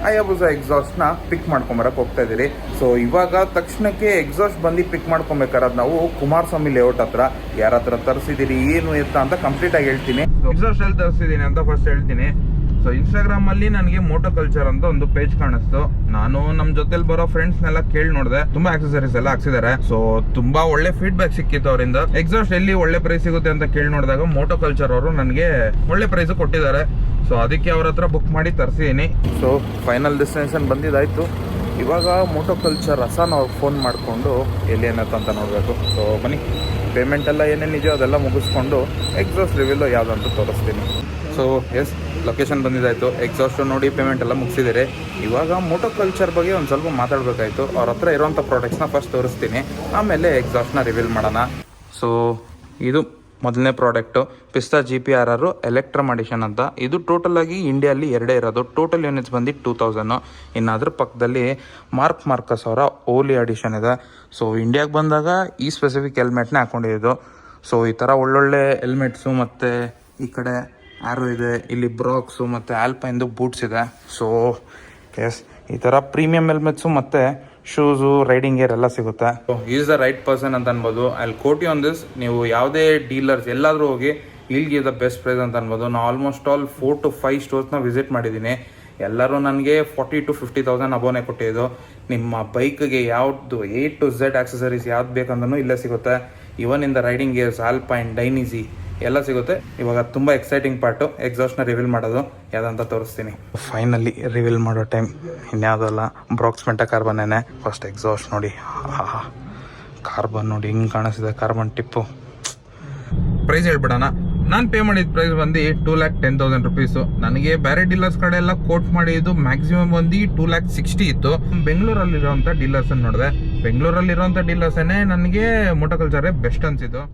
ಹಯಾಬುಸಾ ಎಕ್ಸಾಸ್ಟ್ನ ಪಿಕ್ ಮಾಡ್ಕೊಂಬರಕ್ಕೆ ಹೋಗ್ತಾ ಇದ್ದೀರಿ. ಸೊ ಇವಾಗ ತಕ್ಷಣಕ್ಕೆ ಎಕ್ಸಾಸ್ಟ್ ಬಂದು ಪಿಕ್ ಮಾಡ್ಕೊಬೇಕಾದ್ರೆ ನಾವು ಕುಮಾರಸ್ವಾಮಿ ಲೇಔಟ್ ಹತ್ರ ಯಾರ ಹತ್ರ ತರಿಸಿದ್ದೀರಿ ಏನು ಎತ್ತ ಅಂತ ಕಂಪ್ಲೀಟ್ ಆಗಿ ಹೇಳ್ತೀನಿ. ಎಕ್ಸಾಸ್ಟ್ ಎಲ್ಲಿ ತರಿಸಿದ್ದೀನಿ ಅಂತ ಫಸ್ಟ್ ಹೇಳ್ತೀನಿ. ಸೊ ಇನ್ಸ್ಟಾಗ್ರಾಮ್ ಅಲ್ಲಿ ನನಗೆ ಮೋಟೋ ಕಲ್ಚರ್ ಅಂತ ಒಂದು ಪೇಜ್ ಕಾಣಿಸ್ತು. ನಾನು ನಮ್ಮ ಜೊತೆಲಿ ಬರೋ ಫ್ರೆಂಡ್ಸ್ನೆಲ್ಲ ಕೇಳಿ ನೋಡಿದೆ, ತುಂಬಾ ಆಕ್ಸೆಸರೀಸ್ ಎಲ್ಲ ಹಾಕ್ಸಿದ್ದಾರೆ. ಸೊ ತುಂಬಾ ಒಳ್ಳೆ ಫೀಡ್ಬ್ಯಾಕ್ ಸಿಕ್ಕಿತ್ತು ಅವರಿಂದ. ಎಕ್ಸಾಸ್ಟ್ ಎಲ್ಲಿ ಒಳ್ಳೆ ಪ್ರೈಸ್ ಸಿಗುತ್ತೆ ಅಂತ ಕೇಳಿ ನೋಡಿದಾಗ ಮೋಟೋ ಕಲ್ಚರ್ ಅವರು ನನಗೆ ಒಳ್ಳೆ ಪ್ರೈಸ್ ಕೊಟ್ಟಿದ್ದಾರೆ. ಸೊ ಅದಕ್ಕೆ ಅವ್ರ ಹತ್ರ ಬುಕ್ ಮಾಡಿ ತರಿಸಿದ್ದೀನಿ. ಸೊ ಫೈನಲ್ ಡೆಸ್ಟಿನೇಷನ್ ಬಂದಿದ್ದಾಯ್ತು. ಇವಾಗ ಮೋಟೋ ಕಲ್ಚರ್ ರಸಾನ್ ಅವ್ರಿಗೆ ಫೋನ್ ಮಾಡಿಕೊಂಡು ಎಲ್ಲಿ ಏನತ್ತ ಅಂತ ನೋಡಬೇಕು. ಸೊ ಬನ್ನಿ, ಪೇಮೆಂಟ್ ಎಲ್ಲ ಏನೇನಿದೆಯೋ ಅದೆಲ್ಲ ಮುಗಿಸ್ಕೊಂಡು ಎಕ್ಸಾಸ್ಟ್ ರಿವ್ಯೂಲು ಯಾವುದಂತ ತೋರಿಸ್ತೀನಿ. ಸೊ ಎಸ್, ಲೊಕೇಶನ್ ಬಂದಿದ್ದಾಯಿತು. ಎಕ್ಸಾಸ್ಟ್ ನೋಡಿ ಪೇಮೆಂಟ್ ಎಲ್ಲ ಮುಗಿಸಿದ್ದಾರೆ. ಇವಾಗ ಮೋಟೋ ಕಲ್ಚರ್ ಬಗ್ಗೆ ಒಂದು ಸ್ವಲ್ಪ ಮಾತಾಡಬೇಕಾಯಿತು. ಅವ್ರ ಹತ್ರ ಇರೋಂಥ ಪ್ರಾಡಕ್ಟ್ಸ್ನ ಫಸ್ಟ್ ತೋರಿಸ್ತೀನಿ, ಆಮೇಲೆ ಎಕ್ಸಾಸ್ಟ್ನ ರಿವೀಲ್ ಮಾಡೋಣ. ಸೊ ಇದು ಮೊದಲನೇ ಪ್ರಾಡಕ್ಟು ಪಿಸ್ತಾ GPRR ಎಲೆಕ್ಟ್ರಮ್ ಅಂತ. ಇದು ಟೋಟಲಾಗಿ ಇಂಡಿಯಲ್ಲಿ ಎರಡೇ ಇರೋದು. ಟೋಟಲ್ ಯೂನಿಟ್ಸ್ ಬಂದು 2000. ಇನ್ನು ಅದ್ರ ಪಕ್ಕದಲ್ಲಿ ಮಾರ್ಕಸ್ ಅವರ ಓಲಿ ಅಡಿಷನ್ ಇದೆ. ಸೊ ಇಂಡಿಯಾಗೆ ಬಂದಾಗ ಈ ಸ್ಪೆಸಿಫಿಕ್ ಹೆಲ್ಮೆಟ್ನೇ ಹಾಕೊಂಡಿದ್ದು. ಸೊ ಈ ಥರ ಒಳ್ಳೊಳ್ಳೆ ಹೆಲ್ಮೆಟ್ಸು ಮತ್ತು ಈ ಕಡೆ ಆ್ಯರೋ ಇದೆ, ಇಲ್ಲಿ ಬ್ರಾಕ್ಸು ಮತ್ತು ಆಲ್ಪೈನ್ದು ಬೂಟ್ಸ್ ಇದೆ. ಸೊ ಎಸ್, ಈ ಥರ ಪ್ರೀಮಿಯಂ ಹೆಲ್ಮೆಟ್ಸು ಮತ್ತು ಶೂಸು, ರೈಡಿಂಗ್ ಗೇರ್ ಎಲ್ಲ ಸಿಗುತ್ತೆ. So is the right person ಅಂತ ಅನ್ಬೋದು. I quote you on this. ನೀವು ಯಾವುದೇ ಡೀಲರ್ಸ್ ಎಲ್ಲಾದರೂ ಹೋಗಿ ಇಲ್ಗೆ ದ ಬೆಸ್ಟ್ ಪ್ರೈಸ್ ಅಂತ ಅನ್ಬೋದು. ನಾನು ಆಲ್ಮೋಸ್ಟ್ ಆಲ್ 4 to 5 ಸ್ಟೋರ್ಸ್ನ ವಿಸಿಟ್ ಮಾಡಿದ್ದೀನಿ. ಎಲ್ಲರೂ ನನಗೆ 40,000 to 50,000 ಅಬೋನೇ ಕೊಟ್ಟಿದ್ದು. ನಿಮ್ಮ ಬೈಕ್ಗೆ ಯಾವ್ದು A to Z ಆಕ್ಸೆಸರೀಸ್ ಯಾವ್ದು ಬೇಕಂದ್ರೂ ಇಲ್ಲೇ ಸಿಗುತ್ತೆ. Even in the riding gears, Alpine, Dainese ಎಲ್ಲ ಸಿಗುತ್ತೆ. ಇವಾಗ ತುಂಬ ಎಕ್ಸೈಟಿಂಗ್ ಪಾರ್ಟು ಎಕ್ಸಾಸ್ಟ್ನ ರಿವೀಲ್ ಮಾಡೋದು. ಯಾವುದಂತ ತೋರಿಸ್ತೀನಿ. ಫೈನಲಿ ರಿವೀಲ್ ಮಾಡೋ ಟೈಮ್. ಇನ್ಯಾವುದಲ್ಲ, ಬ್ರಾಕ್ಸ್ ಮೆಂಟ ಕಾರ್ಬನ್ನೇ. ಫಸ್ಟ್ ಎಕ್ಸಾಸ್ಟ್ ನೋಡಿ, ಕಾರ್ಬನ್ ನೋಡಿ ಹಿಂಗೆ ಕಾಣಿಸ್ತಿದೆ, ಕಾರ್ಬನ್ ಟಿಪ್ಪು. ಪ್ರೈಸ್ ಹೇಳ್ಬಿಡೋಣ. ನಾನು ಪೇ ಮಾಡಿದ ಪ್ರೈಸ್ ಬಂದು 2,10,000 ರುಪೀಸು. ನನಗೆ ಬೇರೆ ಡೀಲರ್ಸ್ ಕಡೆ ಎಲ್ಲ ಕೋಟ್ ಮಾಡಿದ್ದು ಮ್ಯಾಕ್ಸಿಮಮ್ ಬಂದು 2,60,000 ಇತ್ತು. ಬೆಂಗಳೂರಲ್ಲಿರೋಂಥ ಡೀಲರ್ಸನ್ನು ನೋಡಿದೆ. ಬೆಂಗಳೂರಲ್ಲಿರೋಂಥ ಡೀಲರ್ಸನ್ನೇ ನನಗೆ ಮೋಟೋ ಕಲ್ಚರೇ ಬೆಸ್ಟ್ ಅನಿಸಿದ್ದು.